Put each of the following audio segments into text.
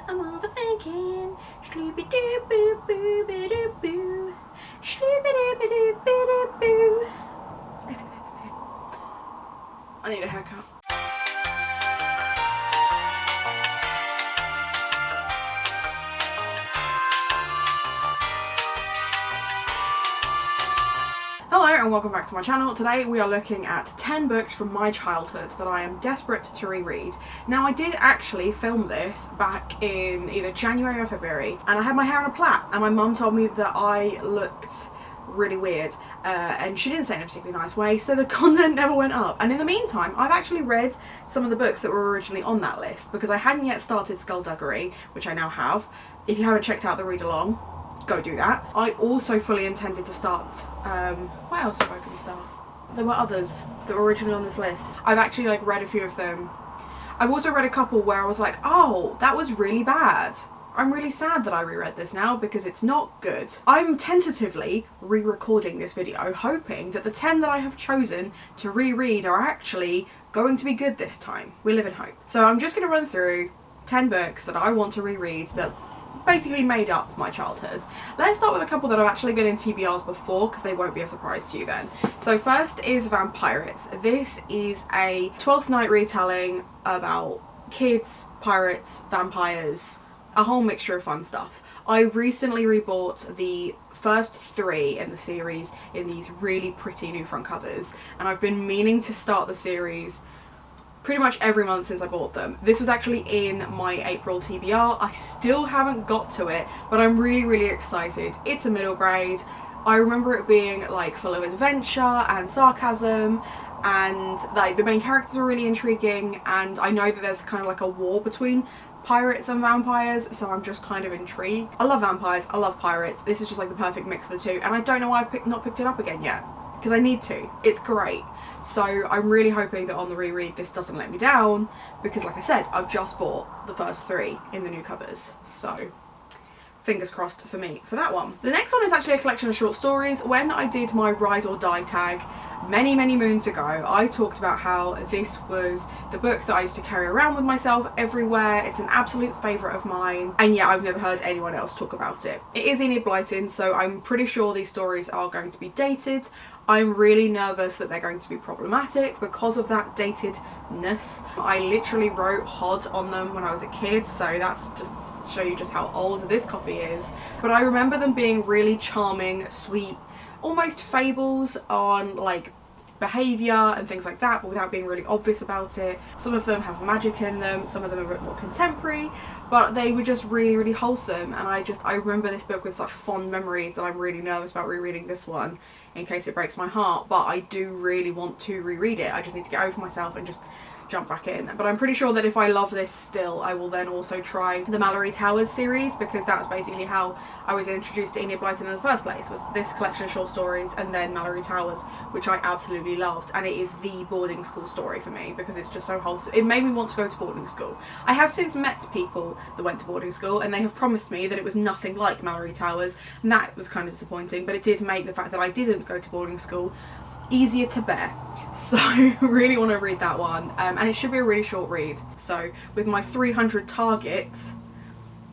I'm overthinking. Shloopy doo boo boo boo doo boo. Shloopy doo boo doo boo doo boo. I need a haircut. Hello and welcome back to my channel. Today we are looking at 10 books from my childhood that I am desperate to reread. Now I did actually film this back in either January or February and I had my hair in a plait and my mum told me that I looked really weird and she didn't say it in a particularly nice way, so the content never went up. And in the meantime I've actually read some of the books that were originally on that list because I hadn't yet started Skullduggery, which I now have. If you haven't checked out the read along, go do that. I also fully intended to start, what else have I going to start? There were others that were originally on this list. I've actually read a few of them. I've also read a couple where I was like, oh, that was really bad. I'm really sad that I reread this now because it's not good. I'm tentatively re-recording this video hoping that the 10 that I have chosen to reread are actually going to be good this time. We live in hope. So I'm just going to run through 10 books that I want to reread that basically made up my childhood. Let's start with a couple that have actually been in TBRs before because they won't be a surprise to you then. So first is Vampirates. This is a 12th Night retelling about kids, pirates, vampires, a whole mixture of fun stuff. I recently rebought the first 3 in the series in these really pretty new front covers and I've been meaning to start the series pretty much every month since I bought them. This was actually in my April TBR. I still haven't got to it, but I'm really excited. It's a middle grade. I remember it being full of adventure and sarcasm and the main characters are really intriguing, and I know that there's kind of a war between pirates and vampires, so I'm just kind of intrigued. I love vampires, I love pirates. This is just the perfect mix of the two, and I don't know why I've not picked it up again yet. Because I need to. It's great. So I'm really hoping that on the reread this doesn't let me down because like I said, I've just bought the first 3 in the new covers. So fingers crossed for me for that one. The next one is actually a collection of short stories. When I did my Ride or Die tag many moons ago, I talked about how this was the book that I used to carry around with myself everywhere. It's an absolute favourite of mine, and yet I've never heard anyone else talk about it. It is Enid Blyton, so I'm pretty sure these stories are going to be dated. I'm really nervous that they're going to be problematic because of that datedness. I literally wrote HOD on them when I was a kid, so that's just to show you just how old this copy is. But I remember them being really charming, sweet, almost fables on behaviour and things like that, but without being really obvious about it. Some of them have magic in them, some of them are a bit more contemporary, but they were just really wholesome, and I remember this book with such fond memories that I'm really nervous about rereading this one in case it breaks my heart. But I do really want to reread it. I just need to get over myself and just jump back in. But I'm pretty sure that if I love this still, I will then also try the Mallory Towers series, because that's basically how I was introduced to Enid Blyton in the first place, was this collection of short stories and then Mallory Towers, which I absolutely loved, and it is the boarding school story for me because it's just so wholesome. It made me want to go to boarding school. I have since met people that went to boarding school and they have promised me that it was nothing like Mallory Towers, and that was kind of disappointing, but it did make the fact that I didn't go to boarding school easier to bear. So really want to read that one, and it should be a really short read. So with my 300 target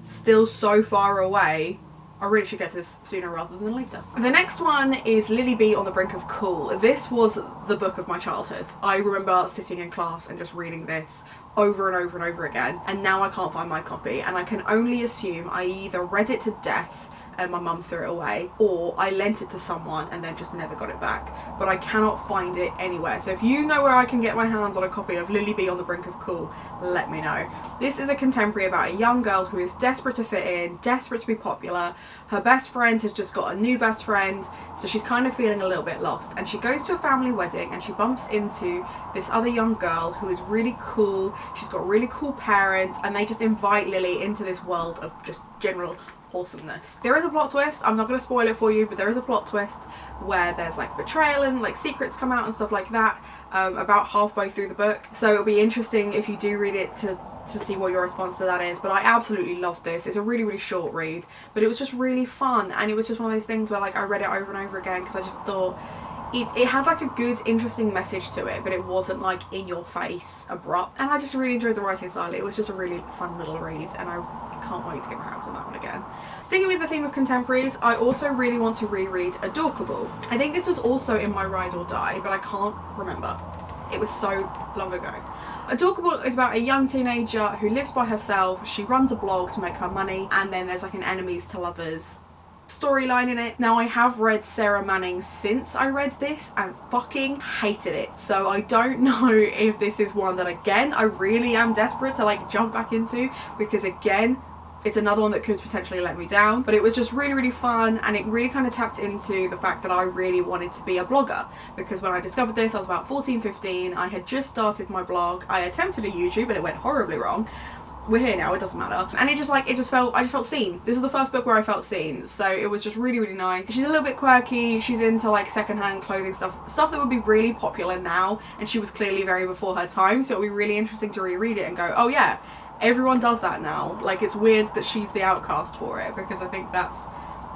still so far away, I really should get to this sooner rather than later. The next one is Lily B on the Brink of Cool. This was the book of my childhood. I remember sitting in class and just reading this over and over again, and now I can't find my copy, and I can only assume I either read it to death and my mum threw it away, or I lent it to someone and then just never got it back, but I cannot find it anywhere. So if you know where I can get my hands on a copy of Lily B on the Brink of Cool, let me know. This is a contemporary about a young girl who is desperate to fit in, desperate to be popular. Her best friend has just got a new best friend, so she's kind of feeling a little bit lost, and she goes to a family wedding and she bumps into this other young girl who is really cool. She's got really cool parents, and they just invite Lily into this world of just general awesomeness. There is a plot twist. I'm not going to spoil it for you, but there is a plot twist where there's betrayal and secrets come out and stuff like that about halfway through the book. So it'll be interesting if you do read it to see what your response to that is. But I absolutely loved this. It's a really short read, but it was just really fun, and it was just one of those things where I read it over and over again because I just thought it had like a good, interesting message to it, but it wasn't like in your face, abrupt. And I just really enjoyed the writing style. It was just a really fun little read, and I can't wait to get my hands on that one again. Sticking with the theme of contemporaries, I also really want to reread Adorkable. I think this was also in my Ride or Die, but I can't remember. It was so long ago. Adorkable is about a young teenager who lives by herself. She runs a blog to make her money, and then there's like an enemies to lovers storyline in it. Now, I have read Sarah Manning since I read this and fucking hated it, so I don't know if this is one that, again, I really am desperate to like jump back into, because again, it's another one that could potentially let me down. But it was just really, really fun, and it really kind of tapped into the fact that I really wanted to be a blogger, because when I discovered this I was about 14, 15. I had just started my blog. I attempted a YouTube and it went horribly wrong. We're here now, it doesn't matter. And I just felt seen. This was the first book where I felt seen, so it was just really, really nice. She's a little bit quirky. She's into like secondhand clothing stuff that would be really popular now, and she was clearly very before her time, so it would be really interesting to reread it and go, oh yeah, everyone does that now. Like, it's weird that she's the outcast for it, because I think that's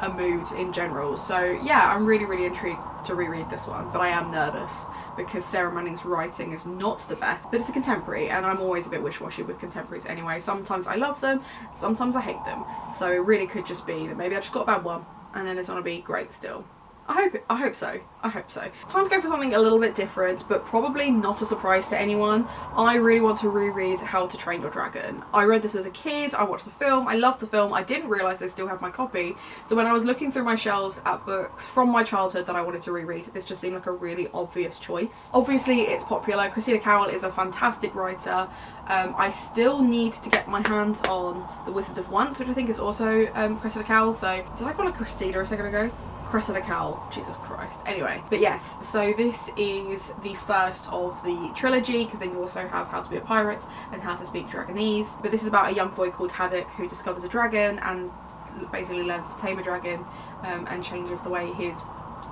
a mood in general. So yeah, I'm really, really intrigued to reread this one, but I am nervous because Sarah Manning's writing is not the best, but it's a contemporary, and I'm always a bit wishy-washy with contemporaries anyway. Sometimes I love them, sometimes I hate them, so it really could just be that maybe I just got a bad one and then this one will be great still. I hope so. Time to go for something a little bit different, but probably not a surprise to anyone. I really want to reread How to Train Your Dragon. I read this as a kid, I watched the film, I loved the film, I didn't realise I still have my copy. So when I was looking through my shelves at books from my childhood that I wanted to reread, this just seemed like a really obvious choice. Obviously it's popular, Christina Cowell is a fantastic writer. I still need to get my hands on The Wizards of Once, which I think is also Christina Cowell. So, did I call her Christina a second ago? Cressida Cowell, Jesus Christ. Anyway, but yes, so this is the first of the trilogy, because then you also have How to Be a Pirate and How to Speak Dragonese. But this is about a young boy called Haddock who discovers a dragon and basically learns to tame a dragon, and changes the way his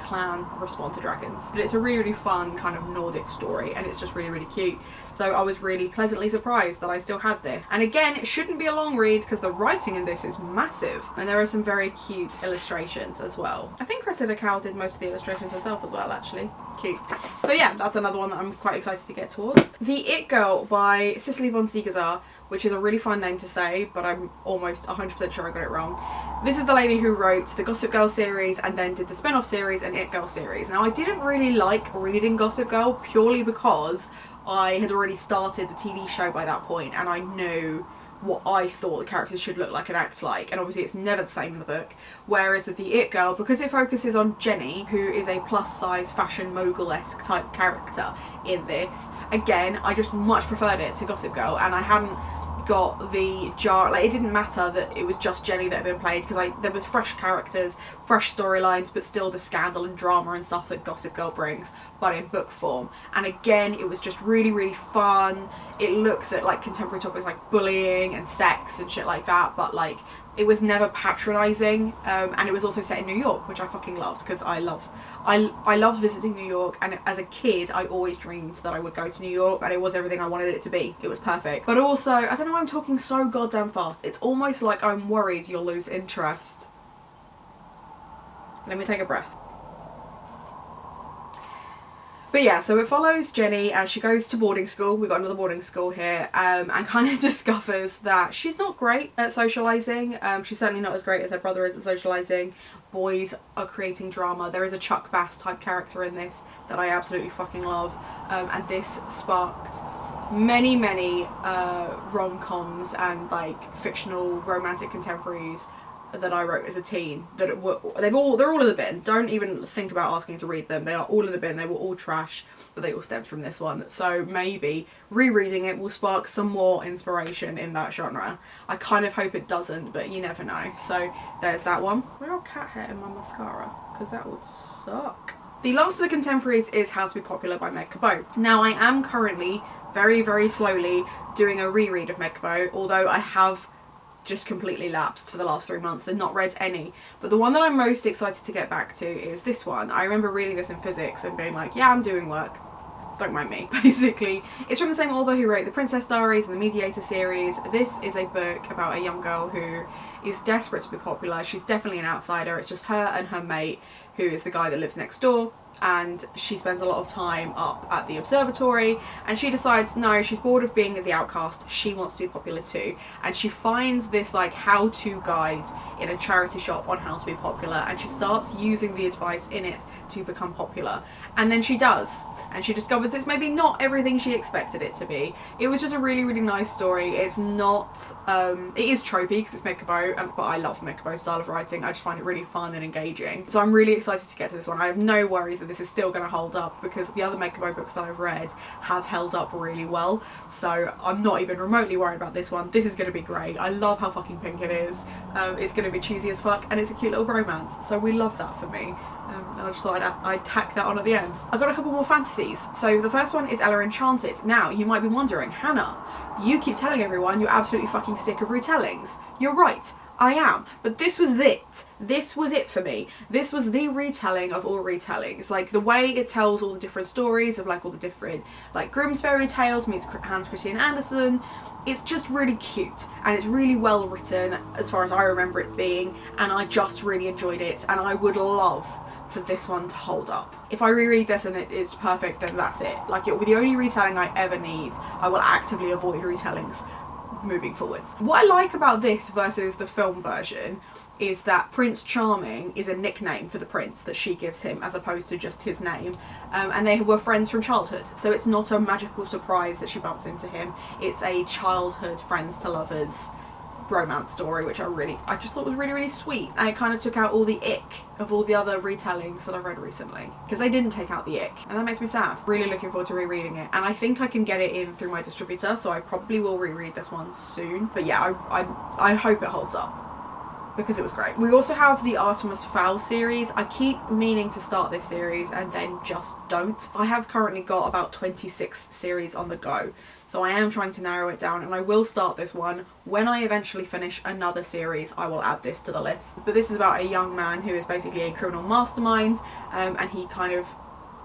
clan respond to dragons. But it's a really, really fun kind of Nordic story, and it's just really, really cute. So I was really pleasantly surprised that I still had this. And again, it shouldn't be a long read because the writing in this is massive, and there are some very cute illustrations as well. I think Cressida Cowell did most of the illustrations herself as well, actually. Cute. So yeah, that's another one that I'm quite excited to get towards. The It Girl by Sicily von Siegezar, which is a really fun name to say, but I'm almost 100% sure I got it wrong. This is the lady who wrote the Gossip Girl series and then did the spin-off series and It Girl series. Now, I didn't really like reading Gossip Girl purely because I had already started the TV show by that point, and I knew what I thought the characters should look like and act like, and obviously it's never the same in the book. Whereas with the It Girl, because it focuses on Jenny, who is a plus-size fashion mogul-esque type character in this, again, I just much preferred it to Gossip Girl, and I hadn't got the jar, like, it didn't matter that it was just Jenny that had been played, because there was fresh characters, fresh storylines, but still the scandal and drama and stuff that Gossip Girl brings, but in book form. And again, it was just really, really fun. It looks at like contemporary topics like bullying and sex and shit like that, but like it was never patronising, and it was also set in New York, which I fucking loved, because I love visiting New York, and as a kid I always dreamed that I would go to New York, and it was everything I wanted it to be. It was perfect. But also, I don't know why I'm talking so goddamn fast. It's almost like I'm worried you'll lose interest. Let me take a breath. But yeah, so it follows Jenny as she goes to boarding school. We've got another boarding school here, and kind of discovers that she's not great at socialising. She's certainly not as great as her brother is at socialising. Boys are creating drama. There is a Chuck Bass type character in this that I absolutely fucking love, and this sparked many, many rom-coms and like fictional romantic contemporaries that I wrote as a teen, that they're all in the bin. Don't even think about asking to read them. They are all in the bin. They were all trash, but they all stemmed from this one. So maybe rereading it will spark some more inspiration in that genre. I kind of hope it doesn't, but you never know. So there's that one. I got cat hair in my mascara, because that would suck. The last of the contemporaries is How to Be Popular by Meg Cabot. Now, I am currently very, very slowly doing a reread of Meg Cabot, although I have just completely lapsed for the last 3 months and not read any. But the one that I'm most excited to get back to is this one. I remember reading this in physics and being like, yeah, I'm doing work, don't mind me. Basically, it's from the same author who wrote the Princess Diaries and the Mediator series. This is a book about a young girl who is desperate to be popular. She's definitely an outsider. It's just her and her mate, who is the guy that lives next door. and she spends a lot of time up at the observatory, and she decides no, she's bored of being the outcast, she wants to be popular too, and she finds this like how-to guide in a charity shop on how to be popular, and she starts using the advice in it to become popular, and then she does, and she discovers it's maybe not everything she expected it to be. It was just a really, really nice story. It's not it is tropey because it's Meg Cabot, but I love Meg Cabot's style of writing. I just find it really fun and engaging, so I'm really excited to get to this one. I have no worries that this is still going to hold up because the other Meg Cabot books that I've read have held up really well, so I'm not even remotely worried about this one. This is going to be great. I love how fucking pink it is. It's going to be cheesy as fuck, and it's a cute little romance, so we love that for me. And I just thought I'd tack that on at the end. I got a couple more fantasies. So the first one is Ella Enchanted. Now, you might be wondering, Hannah, you keep telling everyone you're absolutely fucking sick of retellings. You're right, I am. But this was it. This was it for me. This was the retelling of all retellings. Like, the way it tells all the different stories of like all the different like Grimm's fairy tales meets Hans Christian Andersen. It's just really cute, and it's really well written as far as I remember it being, and I just really enjoyed it, and I would love for this one to hold up. If I reread this and it's perfect, then that's it. Like, it will be the only retelling I ever need. I will actively avoid retellings moving forwards. What I like about this versus the film version is that Prince Charming is a nickname for the prince that she gives him as opposed to just his name, and they were friends from childhood, so it's not a magical surprise that she bumps into him. It's a childhood friends to lovers romance story, which I just thought was really, really sweet, and it kind of took out all the ick of all the other retellings that I've read recently, because they didn't take out the ick, and that makes me sad. Really looking forward to rereading it, and I think I can get it in through my distributor, so I probably will reread this one soon. But yeah, I hope it holds up, because it was great. We also have the Artemis Fowl series. I keep meaning to start this series and then just don't. I have currently got about 26 series on the go, so I am trying to narrow it down, and I will start this one. When I eventually finish another series, I will add this to the list. But this is about a young man who is basically a criminal mastermind, and he kind of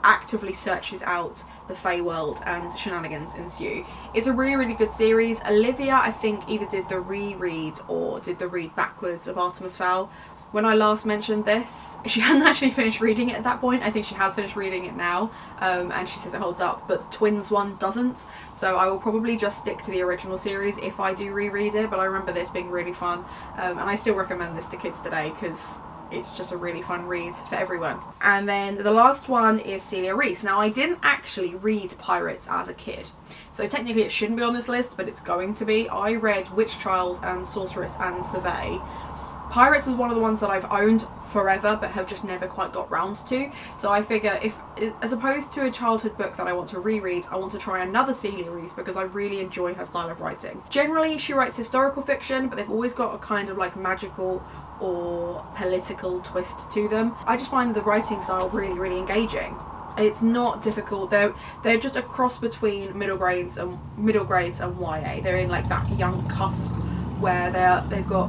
actively searches out the Fae world, and shenanigans ensue. It's a really, really good series. Olivia, I think, either did the reread or did the read backwards of Artemis Fowl. When I last mentioned this, she hadn't actually finished reading it at that point. I think she has finished reading it now, and she says it holds up, but the Twins one doesn't. So I will probably just stick to the original series if I do reread it, but I remember this being really fun, and I still recommend this to kids today because it's just a really fun read for everyone. And then the last one is Celia Reese. Now, I didn't actually read Pirates as a kid, so technically it shouldn't be on this list, but it's going to be. I read Witch Child and Sorceress and Survey. Pirates was one of the ones that I've owned forever but have just never quite got round to, so I figure if, as opposed to a childhood book that I want to reread, I want to try another Celia Reese because I really enjoy her style of writing. Generally she writes historical fiction, but they've always got a kind of like magical or political twist to them. I just find the writing style really, really engaging. It's not difficult. They're just a cross between middle grades and YA. They're in like that young cusp where they've got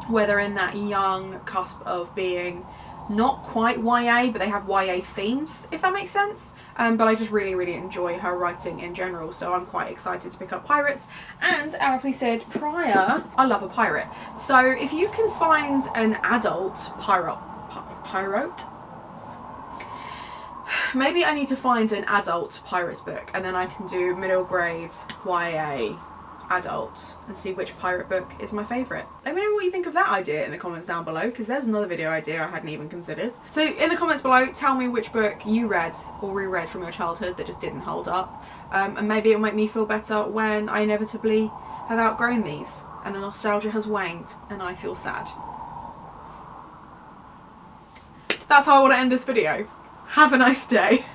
where they're in that young cusp of being not quite YA, but they have YA themes, if that makes sense. But I just really, really enjoy her writing in general, so I'm quite excited to pick up Pirates. And as we said prior, I love a pirate. So if you can find an adult pirate, maybe I need to find an adult pirates book, and then I can do middle grade YA adult and see which pirate book is my favourite. Let me know what you think of that idea in the comments down below, because there's another video idea I hadn't even considered. So in the comments below, tell me which book you read or reread from your childhood that just didn't hold up, and maybe it'll make me feel better when I inevitably have outgrown these and the nostalgia has waned and I feel sad. That's how I want to end this video. Have a nice day.